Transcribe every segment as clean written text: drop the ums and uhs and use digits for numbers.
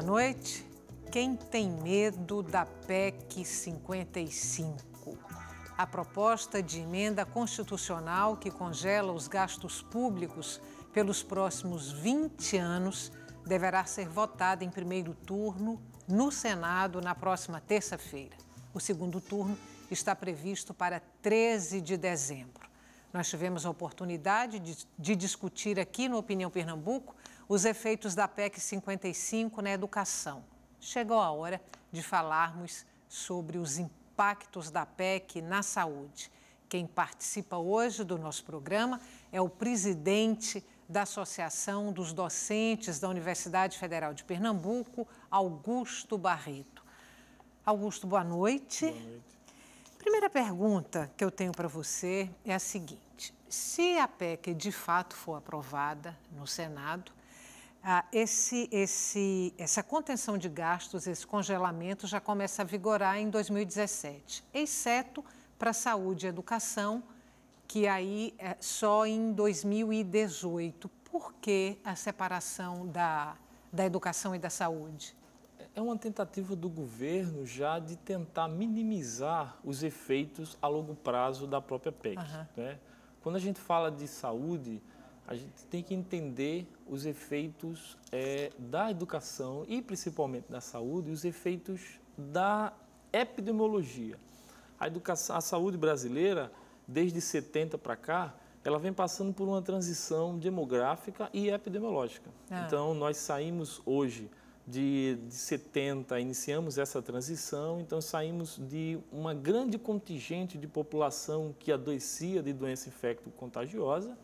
Boa noite. Quem tem medo da PEC 55? A proposta de emenda constitucional que congela os gastos públicos pelos próximos 20 anos deverá ser votada em primeiro turno no Senado na próxima terça-feira. O segundo turno está previsto para 13 de dezembro. Nós tivemos a oportunidade de discutir aqui no Opinião Pernambuco os efeitos da PEC 55 na educação. Chegou a hora de falarmos sobre os impactos da PEC na saúde. Quem participa hoje do nosso programa é o presidente da Associação dos Docentes da Universidade Federal de Pernambuco, Augusto Barreto. Augusto, boa noite. Boa noite. Primeira pergunta que eu tenho para você é a seguinte: se a PEC de fato for aprovada no Senado, essa contenção de gastos, esse congelamento já começa a vigorar em 2017, exceto para a saúde e educação, que aí é só em 2018. Por que a separação da educação e da saúde? É uma tentativa do governo já de tentar minimizar os efeitos a longo prazo da própria PEC. Né? Quando a gente fala de saúde, a gente tem que entender os efeitos da educação e principalmente da saúde, os efeitos da epidemiologia. A saúde brasileira, desde 70 para cá, ela vem passando por uma transição demográfica e epidemiológica. Então, nós saímos hoje de 70, iniciamos essa transição, então saímos de uma grande contingente de população que adoecia de doença infecto-contagiosa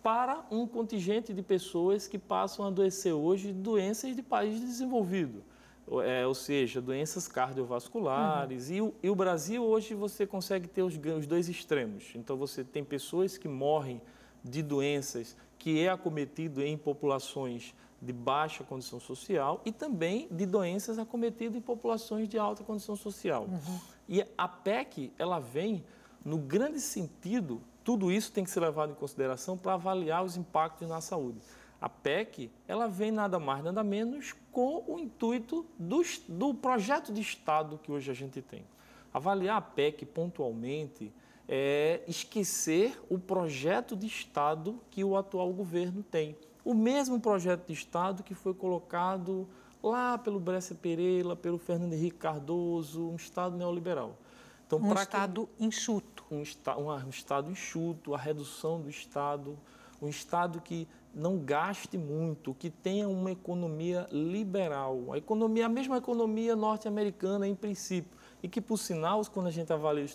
para um contingente de pessoas que passam a adoecer hoje de doenças de país desenvolvido, ou seja, doenças cardiovasculares. E o Brasil hoje você consegue ter os dois extremos. Então você tem pessoas que morrem de doenças que é acometido em populações de baixa condição social e também de doenças acometidas em populações de alta condição social. E a PEC, ela vem no grande sentido, tudo isso tem que ser levado em consideração para avaliar os impactos na saúde. A PEC, ela vem nada mais, nada menos com o intuito do projeto de Estado que hoje a gente tem. Avaliar a PEC pontualmente é esquecer o projeto de Estado que o atual governo tem. O mesmo projeto de Estado que foi colocado lá pelo Brescia Pereira, pelo Fernando Henrique Cardoso, um Estado neoliberal. Então, um Estado enxuto. Um Estado enxuto, a redução do Estado, um Estado que não gaste muito, que tenha uma economia liberal, a mesma economia norte-americana em princípio, e que, por sinal, quando a gente avalia os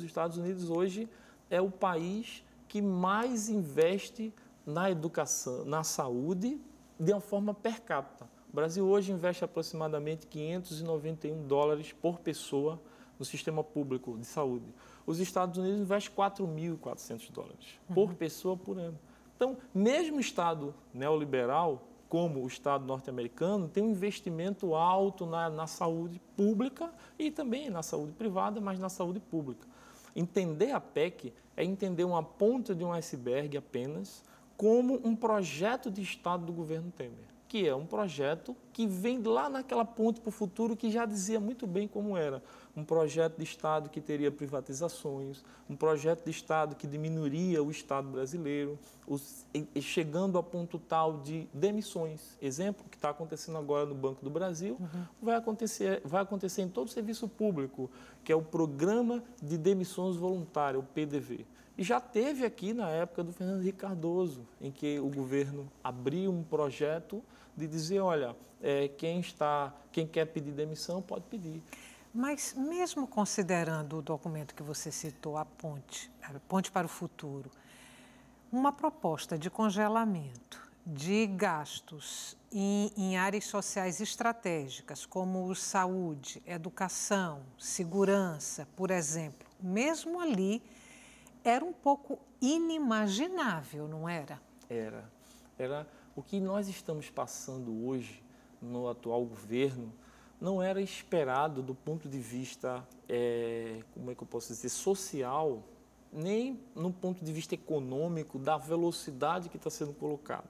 Estados Unidos hoje é o país que mais investe na educação, na saúde, de uma forma per capita. O Brasil hoje investe aproximadamente $591 por pessoa no sistema público de saúde. Os Estados Unidos investem $4.400 por pessoa por ano. Então, mesmo o Estado neoliberal, como o Estado norte-americano, tem um investimento alto na saúde pública e também na saúde privada, mas na saúde pública. Entender a PEC é entender uma ponta de um iceberg apenas, como um projeto de Estado do governo Temer, que é um projeto que vem lá naquela ponte para o futuro que já dizia muito bem como era. Um projeto de Estado que teria privatizações, um projeto de Estado que diminuiria o Estado brasileiro, chegando a ponto tal de demissões. Exemplo que está acontecendo agora no Banco do Brasil, vai acontecer em todo o serviço público, que é o Programa de Demissões Voluntárias, o PDV. E já teve aqui na época do Fernando Henrique Cardoso, em que o governo abriu um projeto de dizer, olha, quem quer pedir demissão pode pedir. Mas mesmo considerando o documento que você citou, a ponte para o futuro, uma proposta de congelamento de gastos em áreas sociais estratégicas, como saúde, educação, segurança, por exemplo, mesmo ali, era um pouco inimaginável, não era? Era o que nós estamos passando hoje no atual governo, não era esperado do ponto de vista, como é que eu posso dizer, social, nem no ponto de vista econômico, da velocidade que está sendo colocado.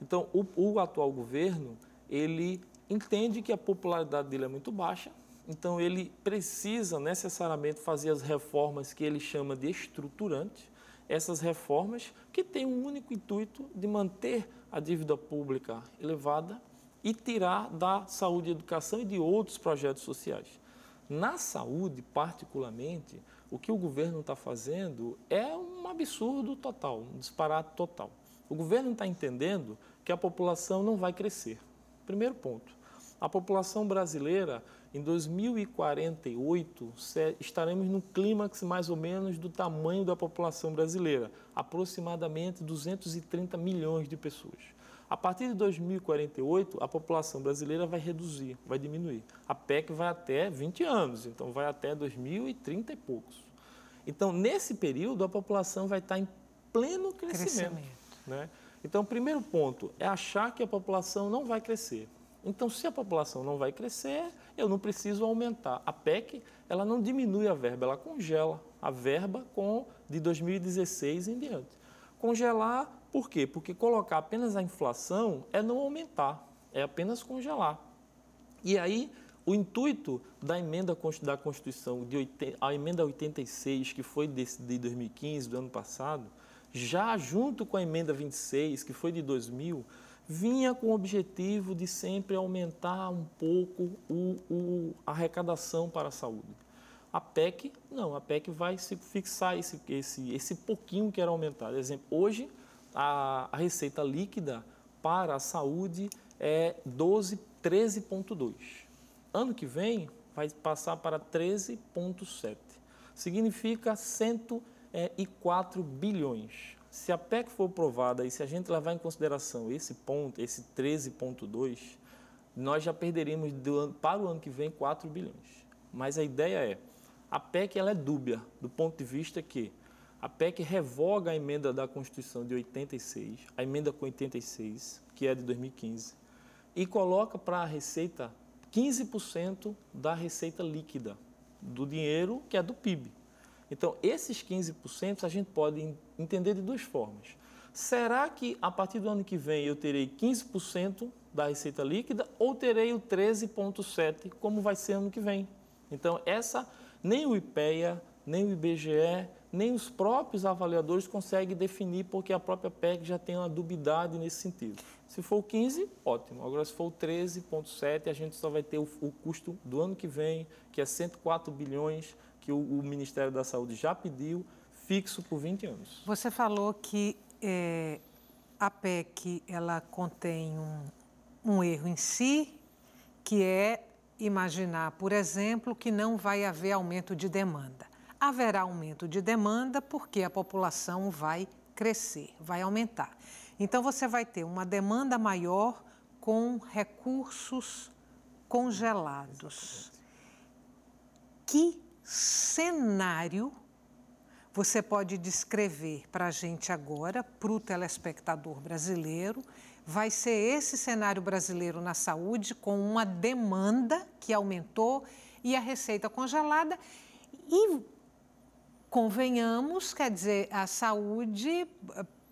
Então, o atual governo, ele entende que a popularidade dele é muito baixa, então ele precisa necessariamente fazer as reformas que ele chama de estruturantes, essas reformas que têm um único intuito de manter a dívida pública elevada e tirar da saúde e educação e de outros projetos sociais. Na saúde, particularmente, o que o governo está fazendo é um absurdo total, um disparate total. O governo está entendendo que a população não vai crescer. Primeiro ponto, a população brasileira, em 2048, estaremos no clímax mais ou menos do tamanho da população brasileira, aproximadamente 230 milhões de pessoas. A partir de 2048, a população brasileira vai reduzir, vai diminuir. A PEC vai até 20 anos, então vai até 2030 e poucos. Então, nesse período, a população vai estar em pleno crescimento. Né? Então, o primeiro ponto é achar que a população não vai crescer. Então, se a população não vai crescer, eu não preciso aumentar. A PEC, ela não diminui a verba, ela congela a verba de 2016 em diante. Congelar, por quê? Porque colocar apenas a inflação é não aumentar, é apenas congelar. E aí, o intuito da emenda da Constituição, a emenda 86, que foi de 2015, do ano passado, já junto com a emenda 26, que foi de 2000, vinha com o objetivo de sempre aumentar um pouco a arrecadação para a saúde. A PEC, não, a PEC vai se fixar esse pouquinho que era aumentado. Por exemplo, hoje a receita líquida para a saúde é 13,2. Ano que vem vai passar para 13,7. Significa 104 bilhões. Se a PEC for aprovada e se a gente levar em consideração esse ponto, esse 13,2, nós já perderíamos para o ano que vem 4 bilhões. Mas a ideia é, a PEC ela é dúbia, do ponto de vista que a PEC revoga a emenda da Constituição de 86, a emenda com 86, que é de 2015, e coloca para a Receita 15% da receita líquida, do dinheiro que é do PIB. Então, esses 15% a gente pode entender de duas formas. Será que a partir do ano que vem eu terei 15% da receita líquida ou terei o 13,7% como vai ser ano que vem? Então, nem o IPEA, nem o IBGE, nem os próprios avaliadores conseguem definir porque a própria PEC já tem uma dubiedade nesse sentido. Se for o 15, ótimo. Agora, se for o 13,7, a gente só vai ter o custo do ano que vem, que é 104 bilhões, que o Ministério da Saúde já pediu, fixo por 20 anos. Você falou que a PEC ela contém um erro em si, que é imaginar, por exemplo, que não vai haver aumento de demanda. Haverá aumento de demanda porque a população vai crescer, vai aumentar. Então, você vai ter uma demanda maior com recursos congelados. Que cenário você pode descrever para a gente agora, para o telespectador brasileiro? Vai ser esse cenário brasileiro na saúde com uma demanda que aumentou e a receita congelada e, convenhamos, quer dizer, a saúde,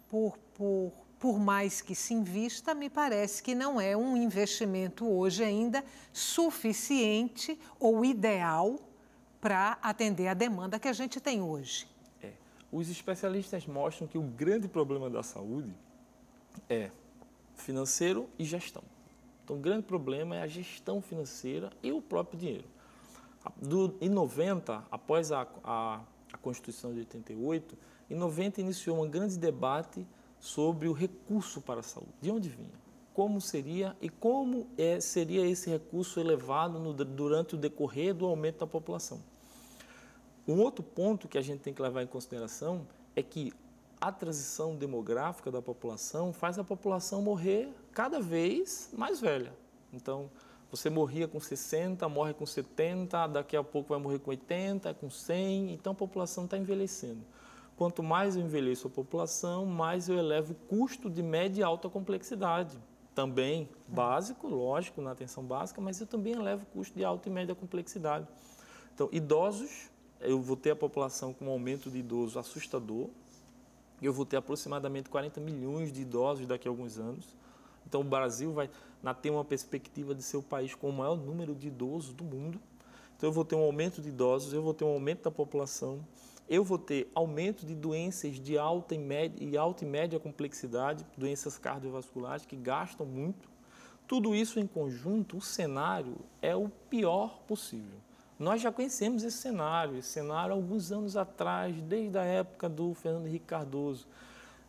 por mais que se invista, me parece que não é um investimento hoje ainda suficiente ou ideal para atender a demanda que a gente tem hoje. Os especialistas mostram que o grande problema da saúde é financeiro e gestão. Então, o grande problema é a gestão financeira e o próprio dinheiro. Em 90, após a Constituição de 88, em 90 iniciou um grande debate sobre o recurso para a saúde. De onde vinha? Como seria e como seria esse recurso elevado durante o decorrer do aumento da população. Um outro ponto que a gente tem que levar em consideração é que a transição demográfica da população faz a população morrer cada vez mais velha. Então, você morria com 60, morre com 70, daqui a pouco vai morrer com 80, com 100, então a população está envelhecendo. Quanto mais eu envelheço a população, mais eu elevo o custo de média e alta complexidade. Também básico, lógico, na atenção básica, mas eu também elevo o custo de alta e média complexidade. Então, idosos, eu vou ter a população com um aumento de idosos assustador. Eu vou ter aproximadamente 40 milhões de idosos daqui a alguns anos. Então, o Brasil vai ter uma perspectiva de ser o país com o maior número de idosos do mundo. Então, eu vou ter um aumento de idosos, eu vou ter um aumento da população, eu vou ter aumento de doenças de alta e média complexidade, doenças cardiovasculares que gastam muito. Tudo isso em conjunto, o cenário é o pior possível. Nós já conhecemos esse cenário há alguns anos atrás, desde a época do Fernando Henrique Cardoso.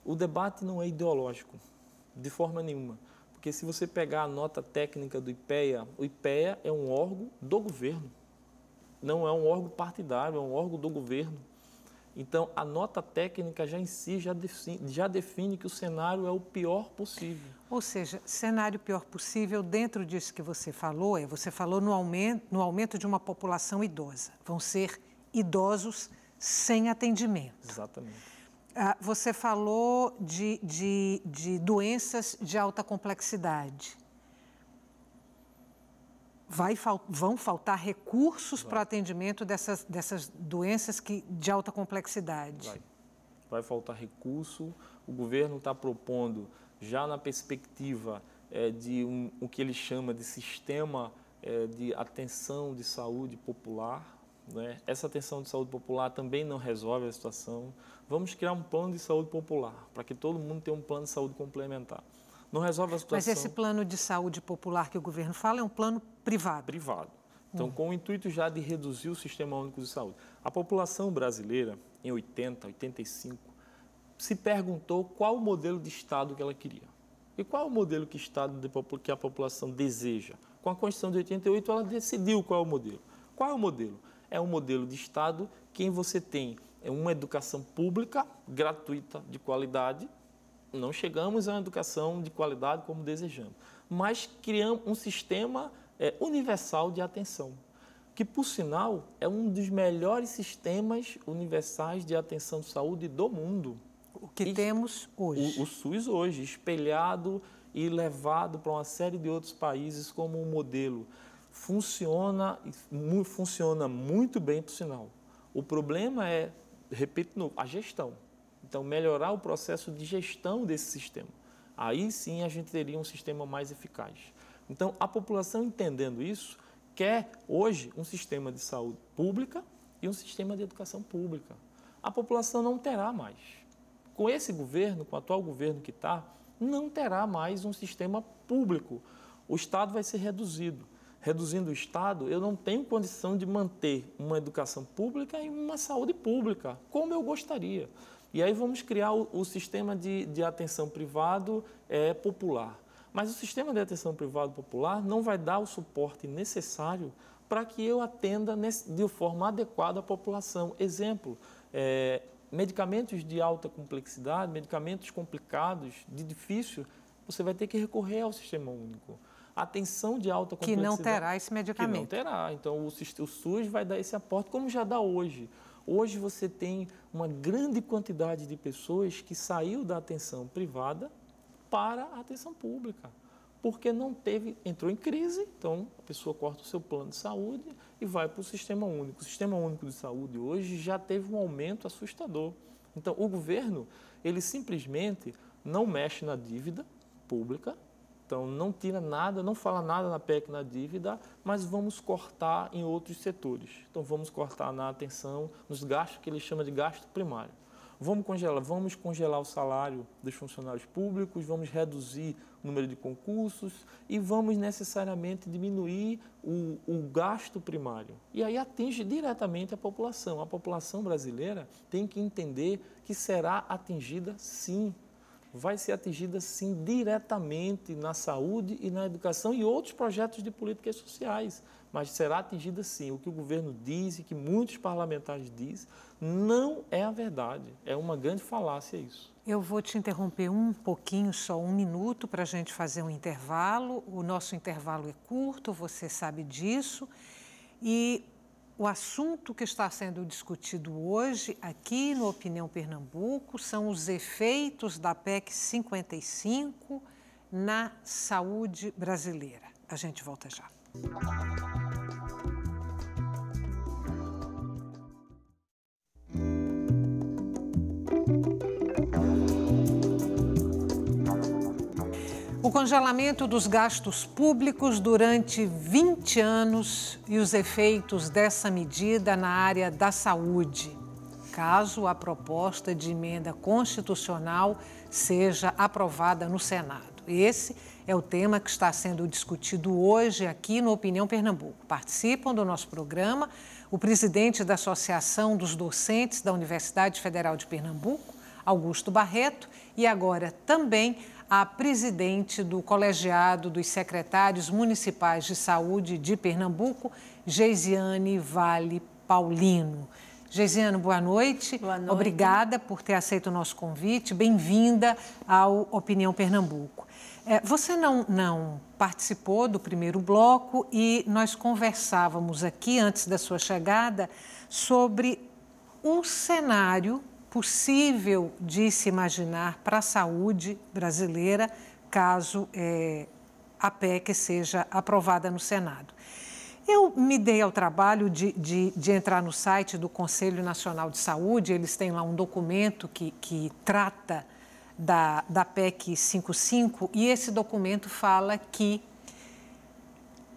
O debate não é ideológico, de forma nenhuma. Porque se você pegar a nota técnica do IPEA, o IPEA é um órgão do governo, não é um órgão partidário, é um órgão do governo. Então, a nota técnica já em si já define que o cenário é o pior possível. Ou seja, cenário pior possível, dentro disso que você falou no aumento de uma população idosa. Vão ser idosos sem atendimento. Exatamente. Você falou de doenças de alta complexidade. Vão faltar recursos para o atendimento dessas doenças de alta complexidade? Vai faltar recurso. O governo está propondo, já na perspectiva de o que ele chama de sistema de atenção de saúde popular. Né? Essa atenção de saúde popular também não resolve a situação. Vamos criar um plano de saúde popular, para que todo mundo tenha um plano de saúde complementar. Não resolve a situação. Mas esse plano de saúde popular que o governo fala é um plano privado? Privado. Então, com o intuito já de reduzir o Sistema Único de Saúde. A população brasileira, em 80, 85, se perguntou qual o modelo de Estado que ela queria. E qual o modelo que a população deseja? Com a Constituição de 88, ela decidiu qual é o modelo. Qual é o modelo? É um modelo de Estado em que você tem uma educação pública, gratuita, de qualidade. Não chegamos a uma educação de qualidade como desejamos, mas criamos um sistema universal de atenção, que, por sinal, é um dos melhores sistemas universais de atenção de saúde do mundo. O que temos hoje. O SUS hoje, espelhado e levado para uma série de outros países como um modelo. Funciona muito bem, por sinal. O problema é, repito de novo, a gestão. Então, melhorar o processo de gestão desse sistema. Aí sim a gente teria um sistema mais eficaz. Então, a população entendendo isso, quer hoje um sistema de saúde pública e um sistema de educação pública. A população não terá mais. Com esse governo, com o atual governo que está, não terá mais um sistema público. O Estado vai ser reduzido. Reduzindo o Estado, eu não tenho condição de manter uma educação pública e uma saúde pública, como eu gostaria. E aí vamos criar o sistema de atenção privado popular. Mas o sistema de atenção privado popular não vai dar o suporte necessário para que eu atenda de forma adequada a população. Exemplo, medicamentos de alta complexidade, medicamentos complicados, de difícil, você vai ter que recorrer ao sistema único. Atenção de alta complexidade. Que não terá esse medicamento. Que não terá. Então, o SUS vai dar esse aporte, como já dá hoje. Hoje você tem uma grande quantidade de pessoas que saiu da atenção privada para a atenção pública, porque entrou em crise, então a pessoa corta o seu plano de saúde e vai para o Sistema Único. O Sistema Único de Saúde hoje já teve um aumento assustador. Então, o governo, ele simplesmente não mexe na dívida pública, então não tira nada, não fala nada na PEC na dívida, mas vamos cortar em outros setores. Então, vamos cortar na atenção, nos gastos que ele chama de gasto primário. Vamos congelar o salário dos funcionários públicos, vamos reduzir o número de concursos e vamos necessariamente diminuir o gasto primário. E aí atinge diretamente a população. A população brasileira tem que entender que será atingida sim. Vai ser atingida sim diretamente na saúde e na educação e outros projetos de políticas sociais. Mas será atingida sim. O que o governo diz e que muitos parlamentares dizem não é a verdade. É uma grande falácia isso. Eu vou te interromper um pouquinho, só um minuto, para a gente fazer um intervalo. O nosso intervalo é curto, você sabe disso. E o assunto que está sendo discutido hoje, aqui no Opinião Pernambuco, são os efeitos da PEC 55 na saúde brasileira. A gente volta já. O O congelamento dos gastos públicos durante 20 anos e os efeitos dessa medida na área da saúde, caso a proposta de emenda constitucional seja aprovada no Senado. Esse é o tema que está sendo discutido hoje aqui no Opinião Pernambuco. Participam do nosso programa o presidente da Associação dos Docentes da Universidade Federal de Pernambuco, Augusto Barreto, e agora também a presidente do Colegiado dos Secretários Municipais de Saúde de Pernambuco, Geisiane Vale Paulino. Geisiane, boa noite. Boa noite. Obrigada por ter aceito o nosso convite. Bem-vinda ao Opinião Pernambuco. Você não participou do primeiro bloco e nós conversávamos aqui, antes da sua chegada, sobre um cenário possível de se imaginar para a saúde brasileira, caso a PEC seja aprovada no Senado. Eu me dei ao trabalho de entrar no site do Conselho Nacional de Saúde, eles têm lá um documento que trata da PEC 55, e esse documento fala que,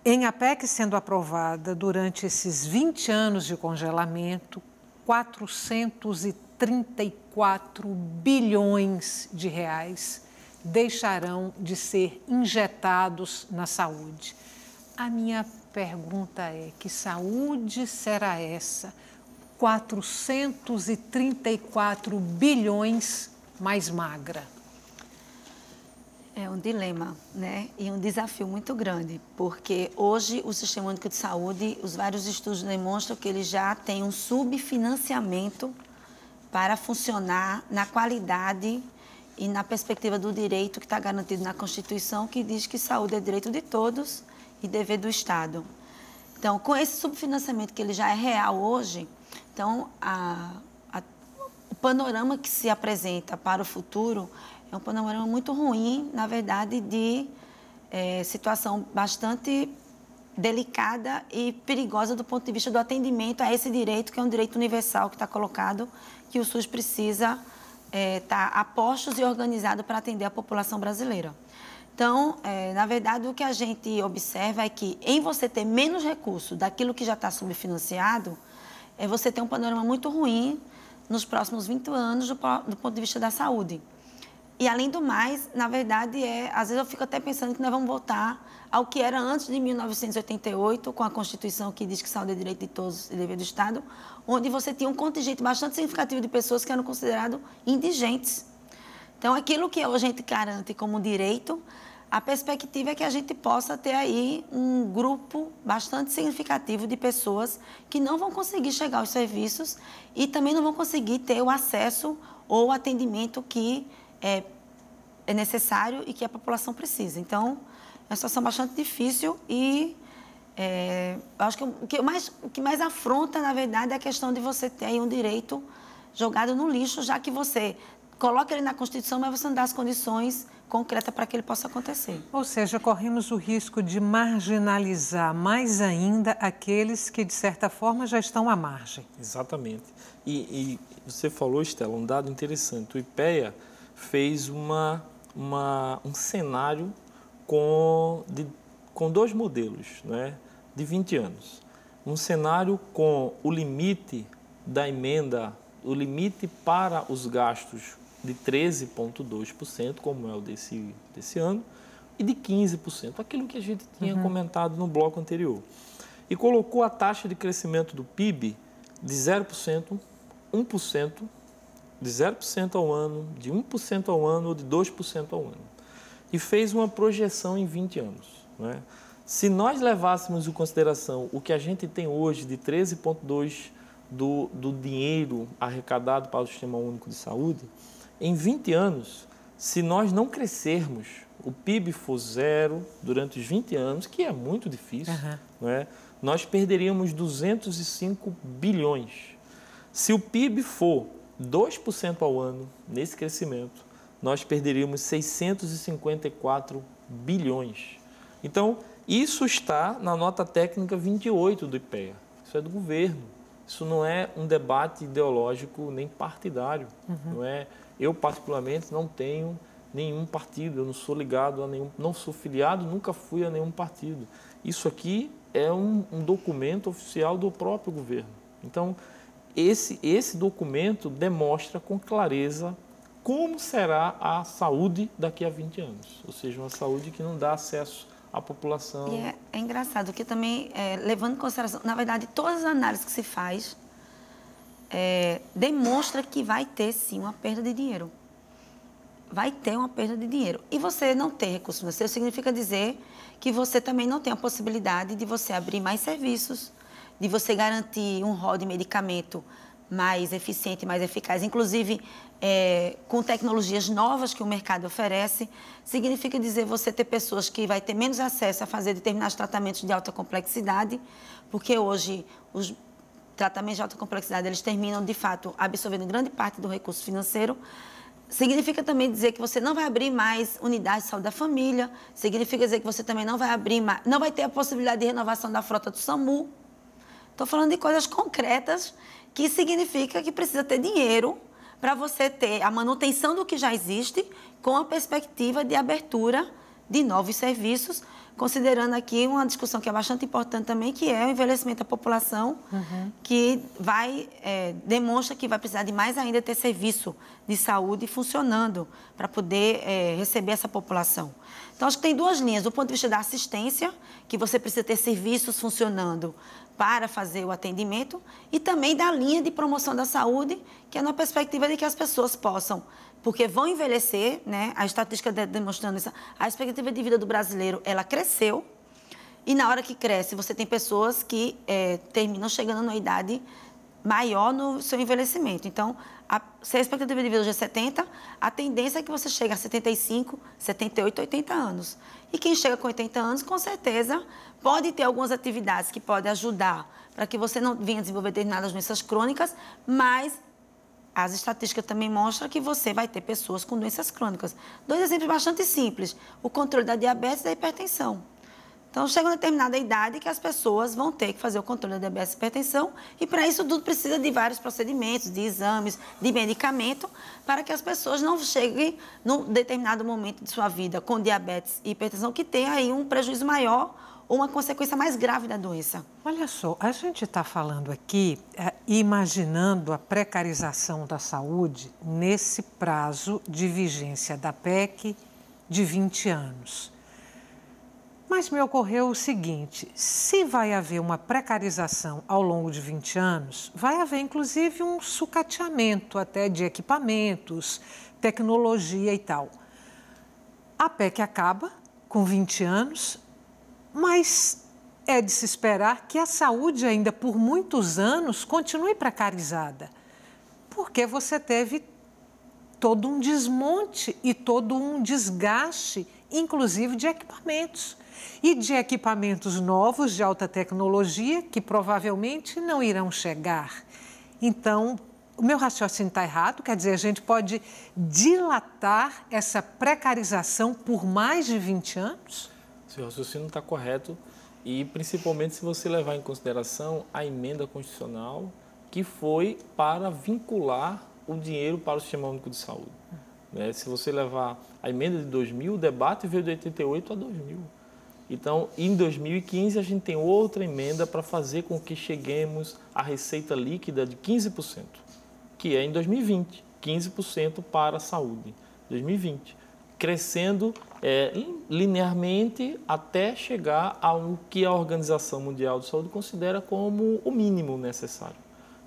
em a PEC sendo aprovada durante esses 20 anos de congelamento, 434 bilhões de reais deixarão de ser injetados na saúde. A minha pergunta é: que saúde será essa? 434 bilhões mais magra. É um dilema, né? E um desafio muito grande, porque hoje o Sistema Único de Saúde, os vários estudos demonstram que ele já tem um subfinanciamento para funcionar na qualidade e na perspectiva do direito que está garantido na Constituição, que diz que saúde é direito de todos e dever do Estado. Então, com esse subfinanciamento que ele já é real hoje, então o panorama que se apresenta para o futuro é um panorama muito ruim, na verdade, de situação bastante delicada e perigosa do ponto de vista do atendimento a esse direito, que é um direito universal que está colocado, que o SUS precisa estar a postos e organizado para atender a população brasileira. Então, na verdade, o que a gente observa é que, em você ter menos recurso daquilo que já está subfinanciado, você tem um panorama muito ruim nos próximos 20 anos do ponto de vista da saúde. E, além do mais, na verdade, às vezes eu fico até pensando que nós vamos voltar ao que era antes de 1988, com a Constituição que diz que saúde é direito de todos e dever do Estado, onde você tinha um contingente bastante significativo de pessoas que eram consideradas indigentes. Então, aquilo que hoje a gente garante como direito, a perspectiva é que a gente possa ter aí um grupo bastante significativo de pessoas que não vão conseguir chegar aos serviços e também não vão conseguir ter o acesso ou o atendimento que é necessário e que a população precisa. Então, é uma situação bastante difícil e eu acho que o que mais afronta, na verdade, é a questão de você ter aí um direito jogado no lixo, já que você coloca ele na Constituição, mas você não dá as condições concretas para que ele possa acontecer. Ou seja, corremos o risco de marginalizar mais ainda aqueles que, de certa forma, já estão à margem. Exatamente. E você falou, Estela, um dado interessante. O IPEA fez um cenário com dois modelos, né, de 20 anos. Um cenário com o limite da emenda, o limite para os gastos de 13,2%, como é o desse ano, e de 15%, aquilo que a gente tinha comentado no bloco anterior. E colocou a taxa de crescimento do PIB de 0%, 1%, de 0% ao ano, de 1% ao ano ou de 2% ao ano. E fez uma projeção em 20 anos. Né? Se nós levássemos em consideração o que a gente tem hoje de 13,2% do dinheiro arrecadado para o Sistema Único de Saúde, em 20 anos, se nós não crescermos, o PIB for zero durante os 20 anos, que é muito difícil, não é? Nós perderíamos 205 bilhões. Se o PIB for 2% ao ano, nesse crescimento, nós perderíamos 654 bilhões. Então, isso está na nota técnica 28 do IPEA. Isso é do governo. Isso não é um debate ideológico nem partidário. Não é? Eu, particularmente, não tenho nenhum partido, eu não sou ligado a nenhum, não sou filiado, nunca fui a nenhum partido. Isso aqui é um documento oficial do próprio governo. Então, esse documento demonstra com clareza como será a saúde daqui a 20 anos. Ou seja, uma saúde que não dá acesso à população. E é engraçado que também, levando em consideração, na verdade, todas as análises que se faz demonstra que vai ter, sim, uma perda de dinheiro. Vai ter uma perda de dinheiro. E você não ter recurso financeiro significa dizer que você também não tem a possibilidade de você abrir mais serviços, de você garantir um rol de medicamento mais eficiente, mais eficaz, inclusive com tecnologias novas que o mercado oferece. Significa dizer você ter pessoas que vai ter menos acesso a fazer determinados tratamentos de alta complexidade, porque hoje os tratamentos de alta complexidade eles terminam, de fato, absorvendo grande parte do recurso financeiro. Significa também dizer que você não vai abrir mais unidades de saúde da família, significa dizer que você também não vai abrir mais, não vai ter a possibilidade de renovação da frota do SAMU. Estou falando de coisas concretas que significa que precisa ter dinheiro para você ter a manutenção do que já existe com a perspectiva de abertura de novos serviços, considerando aqui uma discussão que é bastante importante também, que é o envelhecimento da população, que demonstra que vai precisar de mais ainda ter serviço de saúde funcionando para poder receber essa população. Então, acho que tem duas linhas, do ponto de vista da assistência, que você precisa ter serviços funcionando para fazer o atendimento, e também da linha de promoção da saúde, que é na perspectiva de que as pessoas possam, porque vão envelhecer, né? A estatística demonstrando isso, a expectativa de vida do brasileiro, ela cresceu, e na hora que cresce, você tem pessoas que terminam chegando na idade maior no seu envelhecimento. Então, se a expectativa de vida hoje é 70, a tendência é que você chegue a 75, 78, 80 anos. E quem chega com 80 anos, com certeza, pode ter algumas atividades que podem ajudar para que você não venha desenvolver determinadas doenças crônicas, mas as estatísticas também mostram que você vai ter pessoas com doenças crônicas. Dois exemplos bastante simples: o controle da diabetes e da hipertensão. Então, chega uma determinada idade que as pessoas vão ter que fazer o controle da diabetes e hipertensão, e para isso tudo precisa de vários procedimentos, de exames, de medicamento, para que as pessoas não cheguem num determinado momento de sua vida com diabetes e hipertensão que tenha aí um prejuízo maior ou uma consequência mais grave da doença. Olha só, a gente está falando aqui, imaginando a precarização da saúde nesse prazo de vigência da PEC de 20 anos. Mas me ocorreu o seguinte: se vai haver uma precarização ao longo de 20 anos, vai haver inclusive um sucateamento até de equipamentos, tecnologia e tal. A PEC acaba com 20 anos, mas é de se esperar que a saúde ainda por muitos anos continue precarizada, porque você teve todo um desmonte e todo um desgaste, inclusive de equipamentos. E de equipamentos novos de alta tecnologia que provavelmente não irão chegar. Então, o meu raciocínio está errado, quer dizer, a gente pode dilatar essa precarização por mais de 20 anos? Seu raciocínio está correto, e principalmente se você levar em consideração a emenda constitucional que foi para vincular o dinheiro para o Sistema Único de Saúde. Se você levar a emenda de 2000, o debate veio de 88 a 2000. Então, em 2015, a gente tem outra emenda para fazer com que cheguemos à receita líquida de 15%, que é em 2020, 15% para a saúde, 2020, crescendo linearmente até chegar ao que a Organização Mundial de Saúde considera como o mínimo necessário.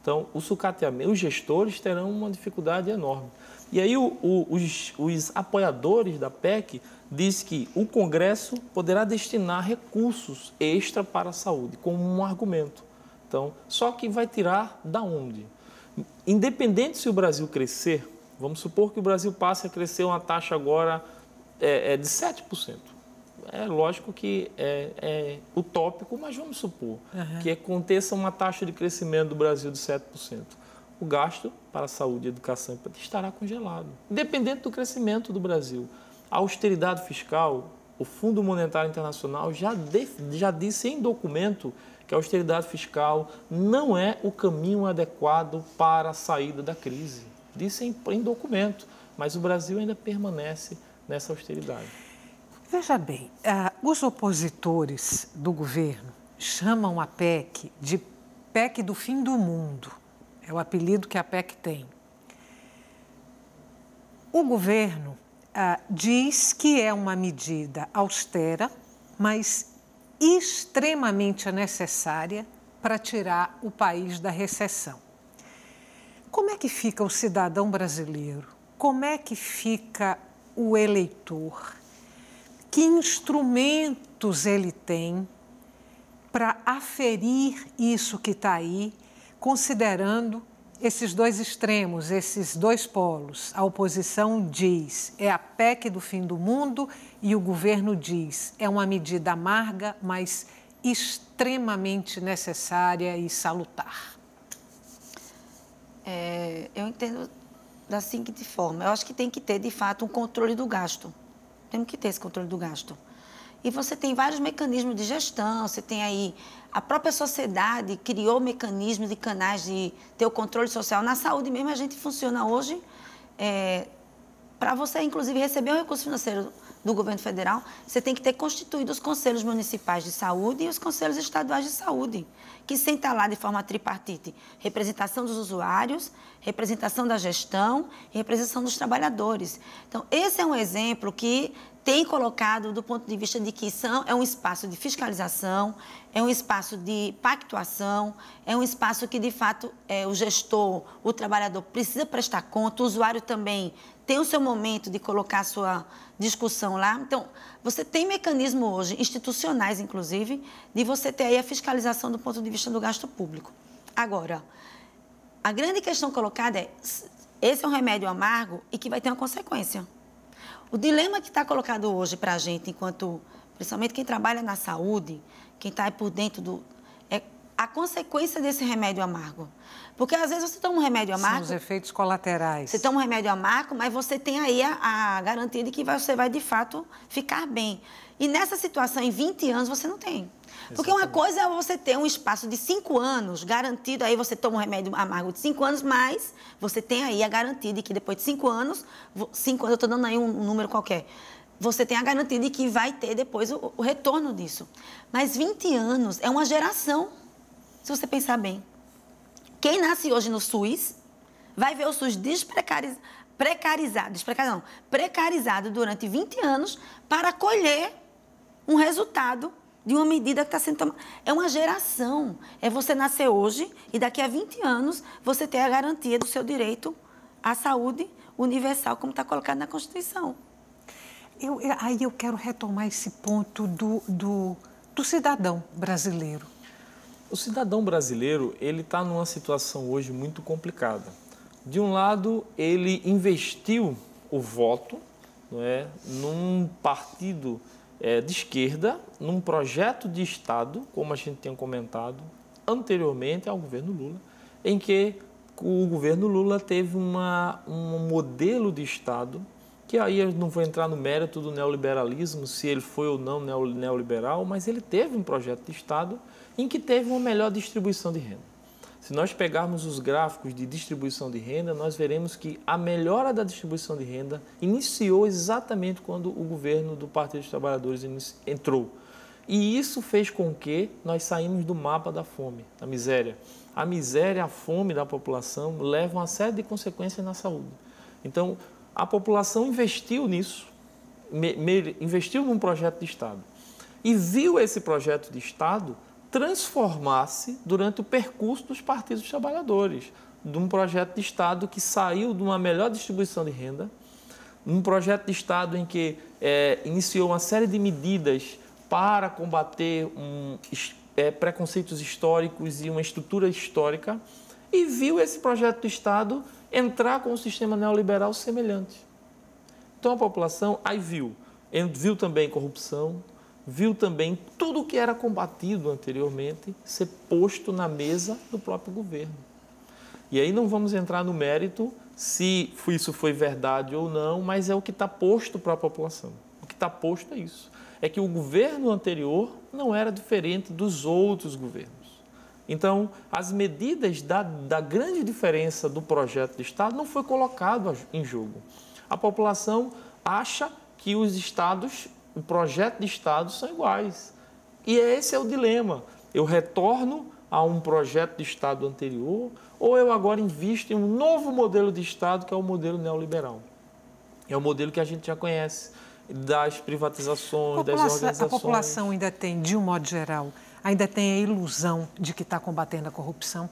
Então, o sucateamento, os gestores terão uma dificuldade enorme. E aí os apoiadores da PEC dizem que o Congresso poderá destinar recursos extra para a saúde, como um argumento. Então, só que vai tirar da onde? Independente se o Brasil crescer, vamos supor que o Brasil passe a crescer uma taxa agora de 7%. É lógico que é utópico, mas vamos supor que aconteça uma taxa de crescimento do Brasil de 7%. O gasto para a saúde e educação estará congelado, independente do crescimento do Brasil. A austeridade fiscal, o Fundo Monetário Internacional já disse em documento que a austeridade fiscal não é o caminho adequado para a saída da crise. Disse em documento, mas o Brasil ainda permanece nessa austeridade. Veja bem, os opositores do governo chamam a PEC de PEC do fim do mundo. É o apelido que a PEC tem. O governo diz que é uma medida austera, mas extremamente necessária para tirar o país da recessão. Como é que fica o cidadão brasileiro? Como é que fica o eleitor? Que instrumentos ele tem para aferir isso que está aí, considerando esses dois extremos, esses dois polos? A oposição diz, é a PEC do fim do mundo, e o governo diz, é uma medida amarga, mas extremamente necessária e salutar. Eu entendo da seguinte forma, eu acho que tem que ter, de fato, um controle do gasto. Temos que ter esse controle do gasto. E você tem vários mecanismos de gestão, você tem aí, a própria sociedade criou mecanismos e canais de ter o controle social. Na saúde mesmo, a gente funciona hoje, para você, inclusive, receber um recurso financeiro do governo federal, você tem que ter constituído os conselhos municipais de saúde e os conselhos estaduais de saúde, que sentam lá de forma tripartite, representação dos usuários, representação da gestão e representação dos trabalhadores. Então, esse é um exemplo que tem colocado do ponto de vista de que é um espaço de fiscalização, é um espaço de pactuação, é um espaço que, de fato, o gestor, o trabalhador precisa prestar conta, o usuário também tem o seu momento de colocar a sua discussão lá. Então, você tem mecanismos hoje, institucionais, inclusive, de você ter aí a fiscalização do ponto de vista do gasto público. Agora, a grande questão colocada é, esse é um remédio amargo e que vai ter uma consequência. O dilema que está colocado hoje para a gente, enquanto, principalmente quem trabalha na saúde, quem está aí por dentro é a consequência desse remédio amargo. Porque, às vezes, você toma um remédio amargo... São os efeitos colaterais. Você toma um remédio amargo, mas você tem aí a garantia de que você vai, de fato, ficar bem. E nessa situação, em 20 anos, você não tem. Porque uma coisa é você ter um espaço de 5 anos garantido, aí você toma um remédio amargo de 5 anos, mas você tem aí a garantia de que depois de 5 anos, 5 anos, eu estou dando aí um número qualquer, você tem a garantia de que vai ter depois o retorno disso. Mas 20 anos é uma geração, se você pensar bem. Quem nasce hoje no SUS vai ver o SUS precarizado durante 20 anos para colher um resultado de uma medida que está sendo tomada. É uma geração. É você nascer hoje e daqui a 20 anos você ter a garantia do seu direito à saúde universal, como está colocado na Constituição. Aí eu quero retomar esse ponto do cidadão brasileiro. O cidadão brasileiro, ele está numa situação hoje muito complicada. De um lado, ele investiu o voto, não é, num partido de esquerda, num projeto de Estado, como a gente tinha comentado anteriormente ao governo Lula, em que o governo Lula teve um modelo de Estado, que aí eu não vou entrar no mérito do neoliberalismo, se ele foi ou não neoliberal, mas ele teve um projeto de Estado em que teve uma melhor distribuição de renda. Se nós pegarmos os gráficos de distribuição de renda, nós veremos que a melhora da distribuição de renda iniciou exatamente quando o governo do Partido dos Trabalhadores entrou. E isso fez com que nós saímos do mapa da fome, da miséria. A miséria, a fome da população levam a uma série de consequências na saúde. Então, a população investiu nisso, investiu num projeto de Estado e viu esse projeto de Estado transformar-se durante o percurso dos partidos dos trabalhadores, de um projeto de Estado que saiu de uma melhor distribuição de renda, um projeto de Estado em que iniciou uma série de medidas para combater preconceitos históricos e uma estrutura histórica, e viu esse projeto de Estado entrar com um sistema neoliberal semelhante. Então a população aí viu também corrupção, viu também tudo o que era combatido anteriormente ser posto na mesa do próprio governo. E aí não vamos entrar no mérito se isso foi verdade ou não, mas é o que está posto para a população. O que está posto é isso. É que o governo anterior não era diferente dos outros governos. Então, as medidas da grande diferença do projeto de Estado não foi colocado em jogo. A população acha que os estados, o projeto de estado são iguais. E esse é o dilema. Eu retorno a um projeto de estado anterior ou eu agora invisto em um novo modelo de estado, que é o modelo neoliberal. É o modelo que a gente já conhece, das privatizações, das organizações. A população ainda tem, de um modo geral, ainda tem a ilusão de que está combatendo a corrupção?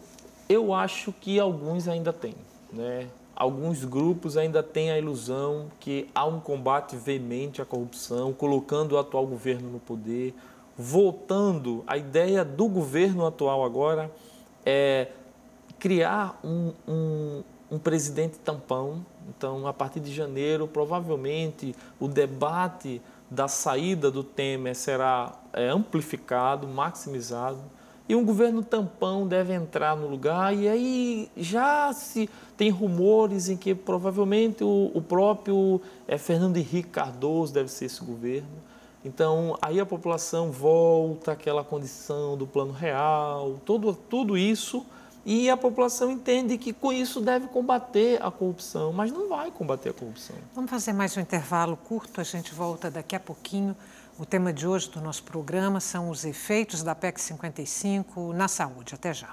Eu acho que alguns ainda têm, né? Alguns grupos ainda têm a ilusão que há um combate veemente à corrupção, colocando o atual governo no poder, voltando. A ideia do governo atual agora é criar um presidente tampão. Então, a partir de janeiro, provavelmente, o debate da saída do Temer será amplificado, maximizado. E um governo tampão deve entrar no lugar, e aí já se tem rumores em que provavelmente o próprio Fernando Henrique Cardoso deve ser esse governo. Então, aí a população volta àquela condição do Plano Real, tudo isso, e a população entende que com isso deve combater a corrupção, mas não vai combater a corrupção. Vamos fazer mais um intervalo curto, a gente volta daqui a pouquinho. O tema de hoje do nosso programa são os efeitos da PEC 55 na saúde. Até já.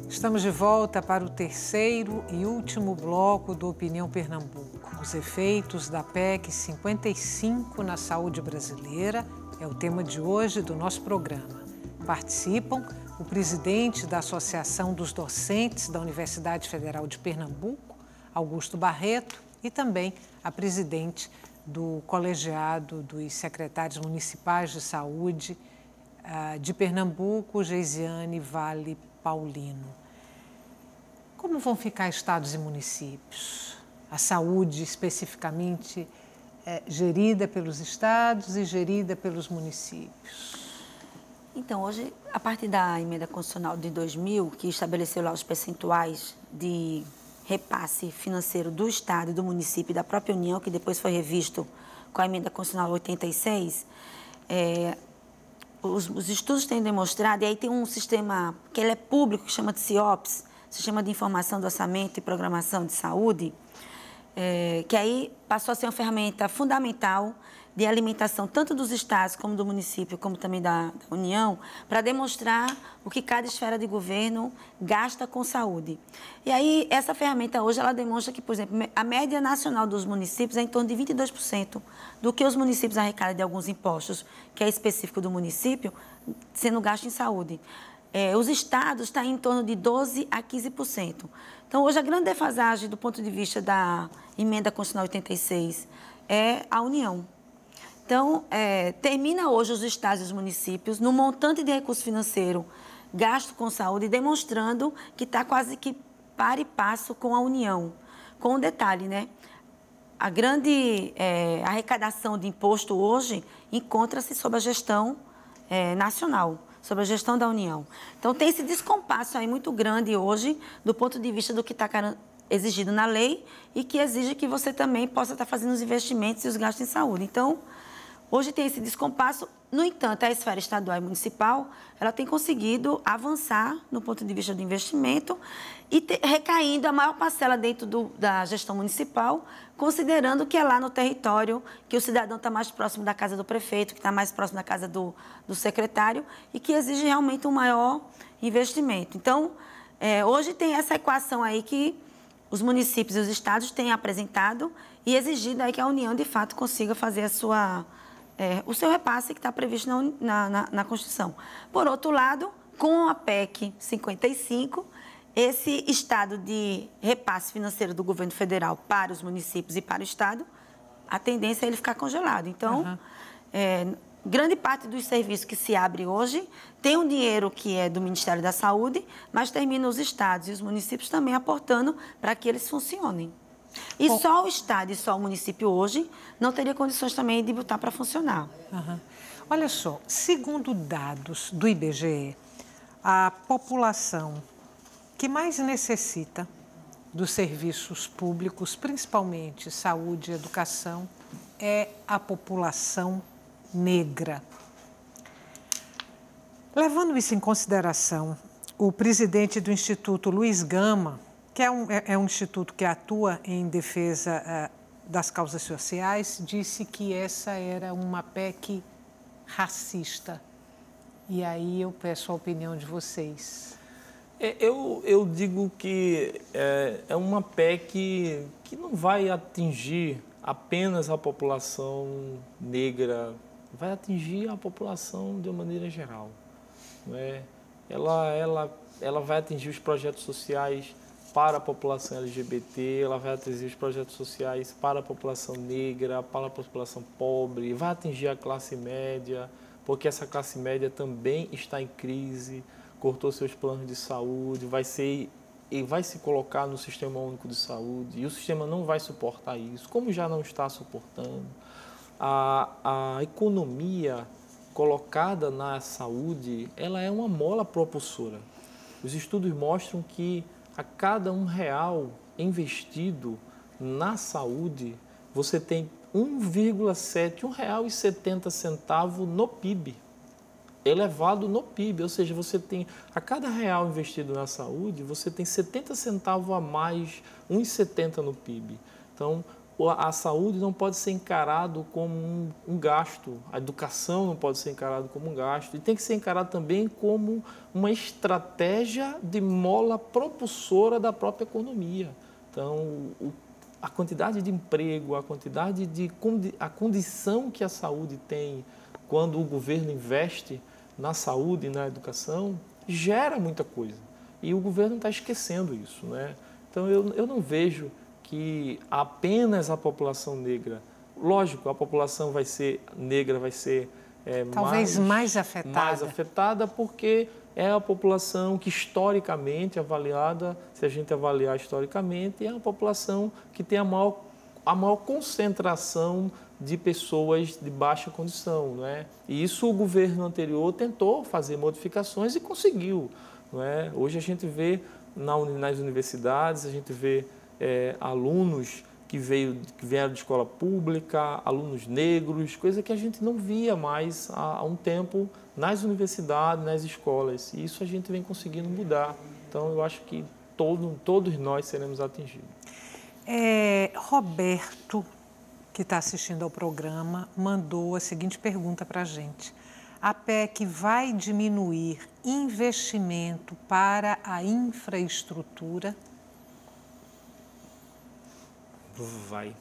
Estamos de volta para o terceiro e último bloco do Opinião Pernambuco. Os efeitos da PEC 55 na saúde brasileira é o tema de hoje do nosso programa. Participam o presidente da Associação dos Docentes da Universidade Federal de Pernambuco, Augusto Barreto, e também a presidente do Colegiado dos Secretários Municipais de Saúde de Pernambuco, Geisiane Vale Paulino. Como vão ficar estados e municípios? A saúde, especificamente, é gerida pelos estados e gerida pelos municípios? Então, hoje, a partir da emenda constitucional de 2000, que estabeleceu lá os percentuais de repasse financeiro do Estado, do município e da própria União, que depois foi revisto com a emenda constitucional 86, os estudos têm demonstrado, e aí tem um sistema que ele é público, que chama de CIOPS, Sistema de Informação do Orçamento e Programação de Saúde, que aí passou a ser uma ferramenta fundamental de alimentação tanto dos estados como do município, como também da União, para demonstrar o que cada esfera de governo gasta com saúde. E aí, essa ferramenta hoje, ela demonstra que, por exemplo, a média nacional dos municípios é em torno de 22% do que os municípios arrecadam de alguns impostos, que é específico do município, sendo gasto em saúde. Os estados estão em torno de 12% a 15%. Então, hoje, a grande defasagem do ponto de vista da emenda constitucional 86 é a União. Então, termina hoje os estados e os municípios no montante de recurso financeiro gasto com saúde, demonstrando que está quase que par e passo com a União. Com um detalhe, né? A grande arrecadação de imposto hoje encontra-se sob a gestão nacional, sob a gestão da União. Então, tem esse descompasso aí muito grande hoje do ponto de vista do que está exigido na lei e que exige que você também possa estar fazendo os investimentos e os gastos em saúde. Então, hoje tem esse descompasso. No entanto, a esfera estadual e municipal, ela tem conseguido avançar no ponto de vista do investimento e recaindo a maior parcela dentro da gestão municipal, considerando que é lá no território que o cidadão está mais próximo da casa do prefeito, que está mais próximo da casa do secretário e que exige realmente um maior investimento. Então, hoje tem essa equação aí que os municípios e os estados têm apresentado e exigido aí que a União, de fato, consiga fazer o seu repasse que está previsto na Constituição. Por outro lado, com a PEC 55, esse estado de repasse financeiro do governo federal para os municípios e para o estado, a tendência é ele ficar congelado. Então, grande parte dos serviços que se abre hoje tem um dinheiro que é do Ministério da Saúde, mas termina os estados e os municípios também aportando para que eles funcionem. E só o estado e só o município hoje não teria condições também de botar para funcionar. Olha só, segundo dados do IBGE, a população que mais necessita dos serviços públicos, principalmente saúde e educação, é a população negra. Levando isso em consideração, o presidente do Instituto, Luiz Gama, que é um instituto que atua em defesa das causas sociais, disse que essa era uma PEC racista. E aí eu peço a opinião de vocês. Eu digo que é uma PEC que não vai atingir apenas a população negra, vai atingir a população de uma maneira geral. Não é? Ela vai atingir os projetos sociais para a população LGBT, ela vai atingir os projetos sociais para a população negra, para a população pobre, vai atingir a classe média, porque essa classe média também está em crise, cortou seus planos de saúde, vai se colocar no Sistema Único de Saúde, e o sistema não vai suportar isso, como já não está suportando. A economia colocada na saúde, ela é uma mola propulsora. Os estudos mostram que a cada R$1 investido na saúde, você tem 1,7, R$1,70 no PIB, elevado no PIB, ou seja, você tem, a cada R$1 investido na saúde, você tem 70 centavos a mais, 1,70 no PIB. Então, a saúde não pode ser encarado como um gasto, a educação não pode ser encarada como um gasto, e tem que ser encarado também como uma estratégia de mola propulsora da própria economia. Então, a quantidade de emprego, a condição que a saúde tem quando o governo investe na saúde e na educação, gera muita coisa. E o governo está esquecendo isso, né? Então, eu não vejo que apenas a população negra, lógico, a população negra vai ser talvez mais afetada porque é a população que historicamente avaliada, se a gente avaliar historicamente, é a população que tem a maior concentração de pessoas de baixa condição, não é? E isso o governo anterior tentou fazer modificações e conseguiu, não é? Hoje a gente vê nas universidades, a gente vê alunos que vieram de escola pública, alunos negros, coisa que a gente não via mais há um tempo nas universidades, nas escolas. E isso a gente vem conseguindo mudar. Então, eu acho que todos nós seremos atingidos. Roberto, que está assistindo ao programa, mandou a seguinte pergunta para a gente. A PEC vai diminuir investimento para a infraestrutura? Vai.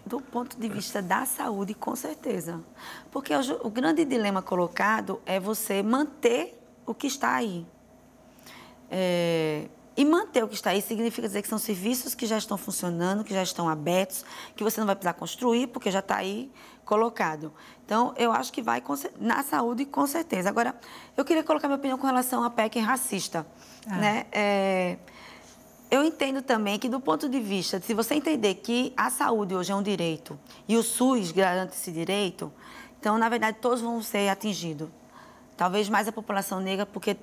Do ponto de vista da saúde, com certeza. Porque hoje, o grande dilema colocado é você manter o que está aí. E manter o que está aí significa dizer que são serviços que já estão funcionando, que já estão abertos, que você não vai precisar construir, porque já está aí colocado. Então, eu acho que vai na saúde, com certeza. Agora, eu queria colocar minha opinião com relação à PEC racista. Né? Eu entendo também que, do ponto de vista, se você entender que a saúde hoje é um direito e o SUS garante esse direito, então, na verdade, todos vão ser atingidos. Talvez mais a população negra, porque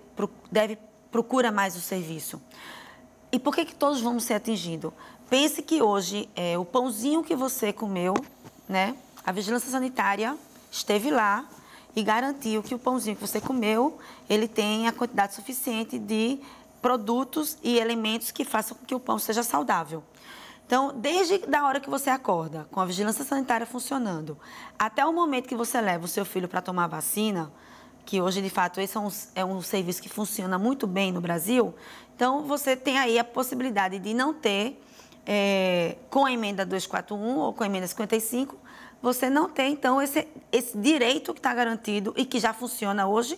procura mais o serviço. E por que todos vão ser atingidos? Pense que hoje, o pãozinho que você comeu, né, a vigilância sanitária esteve lá e garantiu que o pãozinho que você comeu, ele tem a quantidade suficiente de produtos e elementos que façam com que o pão seja saudável. Então, desde a hora que você acorda, com a vigilância sanitária funcionando, até o momento que você leva o seu filho para tomar vacina, que hoje, de fato, esse é um serviço que funciona muito bem no Brasil, então você tem aí a possibilidade de não ter, com a emenda 241 ou com a emenda 55, você não tem, então, esse direito que está garantido e que já funciona hoje,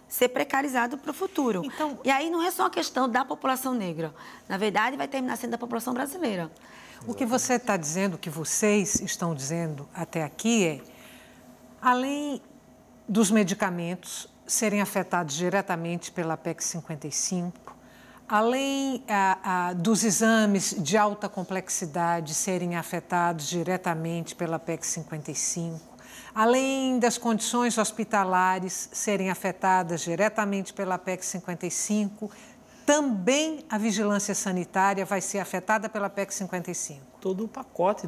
ser precarizado para o futuro. Então, e aí não é só a questão da população negra. Na verdade, vai terminar sendo da população brasileira. O que você está dizendo, o que vocês estão dizendo até aqui além dos medicamentos serem afetados diretamente pela PEC 55, além dos exames de alta complexidade serem afetados diretamente pela PEC 55, além das condições hospitalares serem afetadas diretamente pela PEC 55, também a vigilância sanitária vai ser afetada pela PEC 55. todo o pacote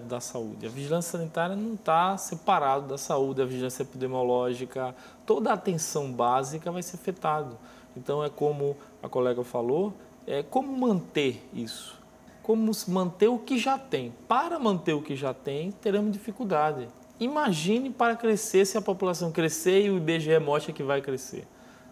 da saúde. A vigilância sanitária não está separado da saúde, a vigilância epidemiológica, toda a atenção básica vai ser afetada. Então, é como a colega falou, é como manter isso, como manter o que já tem. Para manter o que já tem, teremos dificuldade. Imagine para crescer, se a população crescer e o IBGE mostra que vai crescer.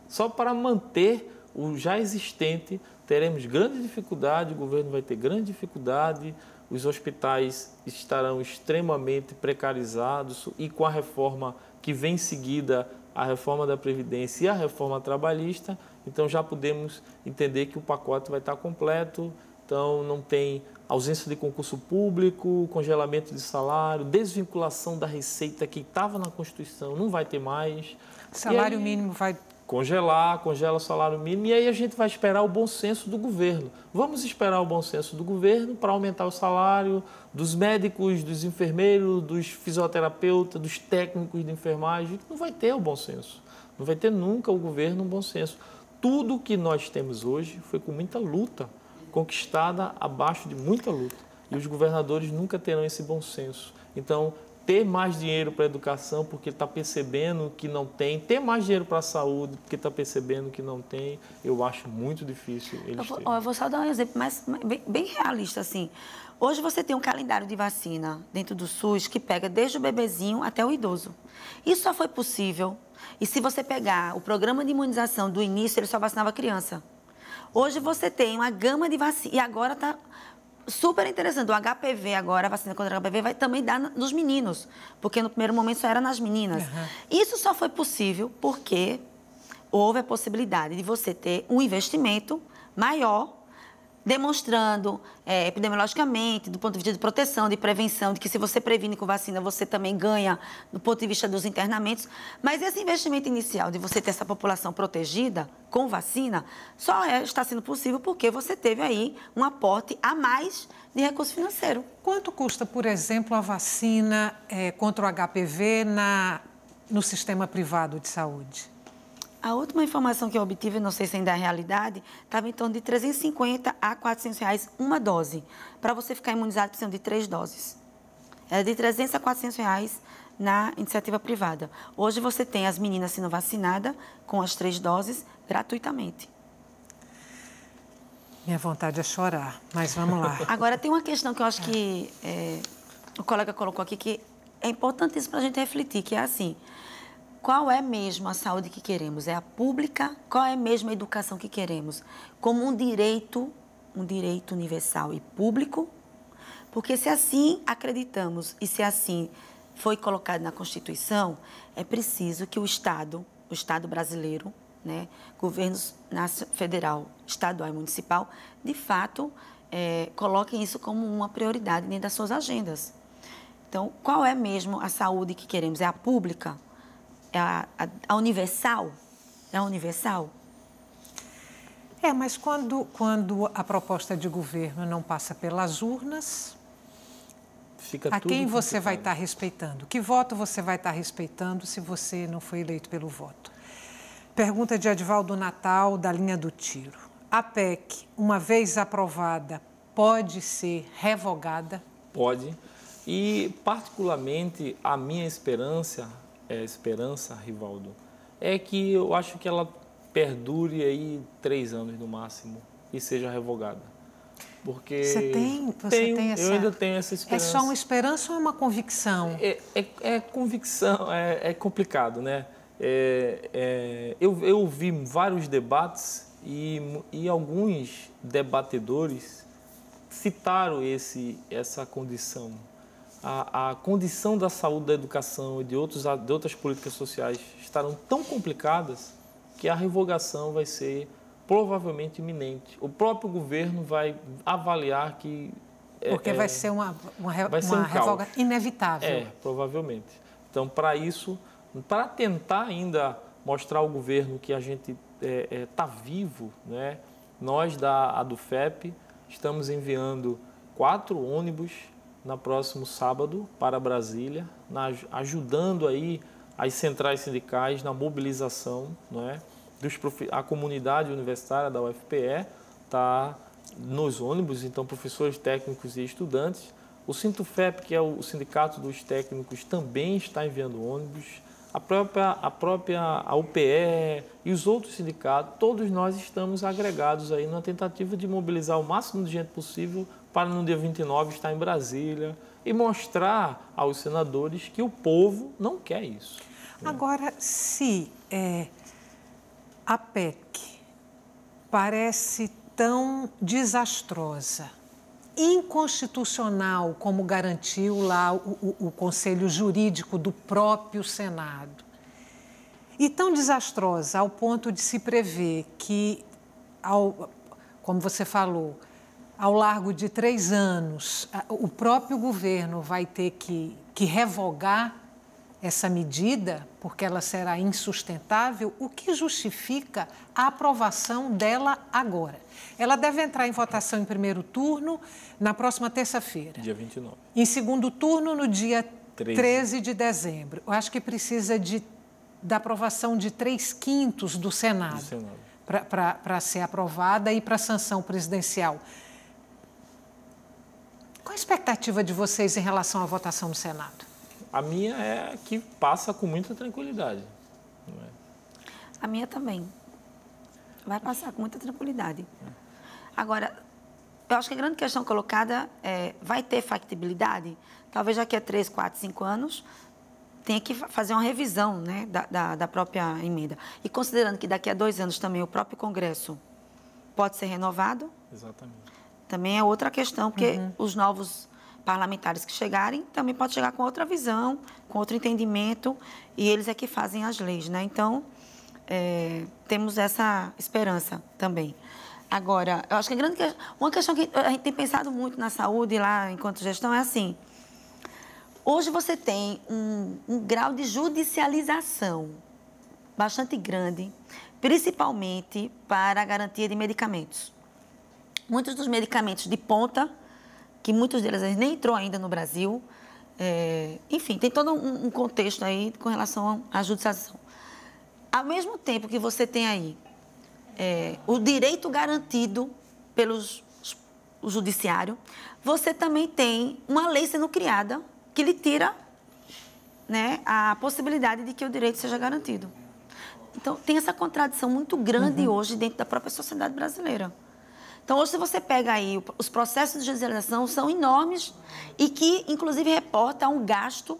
Só para manter o já existente, teremos grande dificuldade, o governo vai ter grande dificuldade, os hospitais estarão extremamente precarizados e com a reforma que vem em seguida, a reforma da Previdência e a reforma trabalhista, então já podemos entender que o pacote vai estar completo, então não tem ausência de concurso público, congelamento de salário, desvinculação da receita que estava na Constituição, não vai ter mais. Salário mínimo vai... Congela o salário mínimo e aí a gente vai esperar o bom senso do governo. Vamos esperar o bom senso do governo para aumentar o salário dos médicos, dos enfermeiros, dos fisioterapeutas, dos técnicos de enfermagem. Não vai ter o bom senso. Não vai ter nunca o governo um bom senso. Tudo que nós temos hoje foi com muita luta, conquistada abaixo de muita luta. E os governadores nunca terão esse bom senso. Então, ter mais dinheiro para a educação porque está percebendo que não tem, ter mais dinheiro para a saúde porque está percebendo que não tem, eu acho muito difícil eles terem. Eu vou só dar um exemplo bem realista, assim. Hoje você tem um calendário de vacina dentro do SUS que pega desde o bebezinho até o idoso. Isso só foi possível, e se você pegar o programa de imunização do início, ele só vacinava criança. Hoje você tem uma gama de vacina, e agora está... super interessante, o HPV agora, a vacina contra o HPV vai também dar nos meninos, porque no primeiro momento só era nas meninas. Uhum. Isso só foi possível porque houve a possibilidade de você ter um investimento maior, demonstrando epidemiologicamente, do ponto de vista de proteção, de prevenção, de que se você previne com vacina, você também ganha do ponto de vista dos internamentos. Mas esse investimento inicial de você ter essa população protegida com vacina só está sendo possível porque você teve aí um aporte a mais de recurso financeiro. Quanto custa, por exemplo, a vacina contra o HPV no sistema privado de saúde? A última informação que eu obtive, não sei se ainda é a realidade, estava em torno de R$350 a R$400 uma dose. Para você ficar imunizado, precisam de 3 doses. Era de R$300 a R$400 na iniciativa privada. Hoje você tem as meninas sendo vacinadas com as 3 doses gratuitamente. Minha vontade é chorar, mas vamos lá. Agora, tem uma questão que eu acho que o colega colocou aqui que é importantíssimo para a gente refletir, que é assim... Qual é mesmo a saúde que queremos? É a pública? Qual é mesmo a educação que queremos? Como um direito universal e público? Porque se assim acreditamos e se assim foi colocado na Constituição, é preciso que o Estado brasileiro, né, governos federal, estadual e municipal, de fato, coloquem isso como uma prioridade dentro das suas agendas. Então, qual é mesmo a saúde que queremos? É a pública? É a universal? É a universal? Mas quando a proposta de governo não passa pelas urnas, a quem você vai estar respeitando? Que voto você vai estar respeitando se você não foi eleito pelo voto? Pergunta de Edivaldo Natal, da linha do Tiro. A PEC, uma vez aprovada, pode ser revogada? Pode. E, particularmente, a minha esperança, Rivaldo, é que eu acho que ela perdure aí 3 anos no máximo e seja revogada. Porque eu ainda tenho essa esperança. É só uma esperança ou é uma convicção? É convicção, é complicado, né? Eu ouvi vários debates e alguns debatedores citaram essa condição. A condição da saúde, da educação e de outras políticas sociais estarão tão complicadas que a revogação vai ser provavelmente iminente. O próprio governo vai avaliar que... Porque vai ser uma revoga inevitável. Provavelmente. Então, para isso, para tentar ainda mostrar ao governo que a gente está vivo, né? Nós da ADUFEP estamos enviando 4 ônibus no próximo sábado para Brasília, ajudando aí as centrais sindicais na mobilização, não é? A comunidade universitária da UFPE está nos ônibus, então professores, técnicos e estudantes. O Sintufep, que é o sindicato dos técnicos, também está enviando ônibus. A própria UPE e os outros sindicatos, todos nós estamos agregados aí na tentativa de mobilizar o máximo de gente possível para no dia 29 estar em Brasília e mostrar aos senadores que o povo não quer isso. Agora, se a PEC parece tão desastrosa, inconstitucional, como garantiu lá o Conselho Jurídico do próprio Senado, e tão desastrosa ao ponto de se prever que, como você falou, ao largo de 3 anos, o próprio governo vai ter que revogar essa medida, porque ela será insustentável, o que justifica a aprovação dela agora? Ela deve entrar em votação em primeiro turno na próxima terça-feira. Dia 29. Em segundo turno, no dia 13 de dezembro. Eu acho que precisa da aprovação de 3/5 do Senado para ser aprovada e para sanção presidencial. Qual a expectativa de vocês em relação à votação no Senado? A minha é que passa com muita tranquilidade. Não é? A minha também. Vai passar com muita tranquilidade. Agora, eu acho que a grande questão colocada é, vai ter factibilidade? Talvez daqui a 3, 4, 5 anos tenha que fazer uma revisão, né, da própria emenda. E considerando que daqui a 2 anos também o próprio Congresso pode ser renovado. Exatamente. Também é outra questão, porque os novos parlamentares que chegarem também podem chegar com outra visão, com outro entendimento, e eles é que fazem as leis, né? Então, temos essa esperança também. Agora, eu acho que uma questão que a gente tem pensado muito na saúde lá, enquanto gestão, é assim: hoje você tem um grau de judicialização bastante grande, principalmente para a garantia de medicamentos. Muitos dos medicamentos de ponta, que muitos deles nem entrou ainda no Brasil, enfim, tem todo um contexto aí com relação à judicialização. Ao mesmo tempo que você tem aí o direito garantido pelo judiciário, você também tem uma lei sendo criada que lhe tira, né, a possibilidade de que o direito seja garantido. Então, tem essa contradição muito grande hoje dentro da própria sociedade brasileira. Então, hoje, se você pega aí, os processos de judicialização são enormes e que, inclusive, reportam um gasto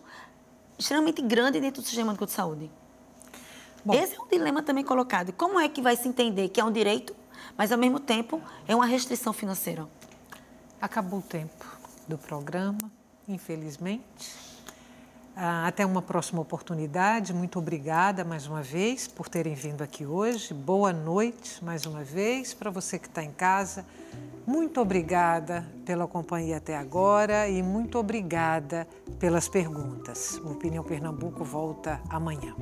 extremamente grande dentro do Sistema Único de Saúde. Bom, esse é um dilema também colocado. Como é que vai se entender que é um direito, mas, ao mesmo tempo, é uma restrição financeira? Acabou o tempo do programa, infelizmente. Até uma próxima oportunidade. Muito obrigada mais uma vez por terem vindo aqui hoje. Boa noite mais uma vez para você que está em casa. Muito obrigada pela companhia até agora e muito obrigada pelas perguntas. O Opinião Pernambuco volta amanhã.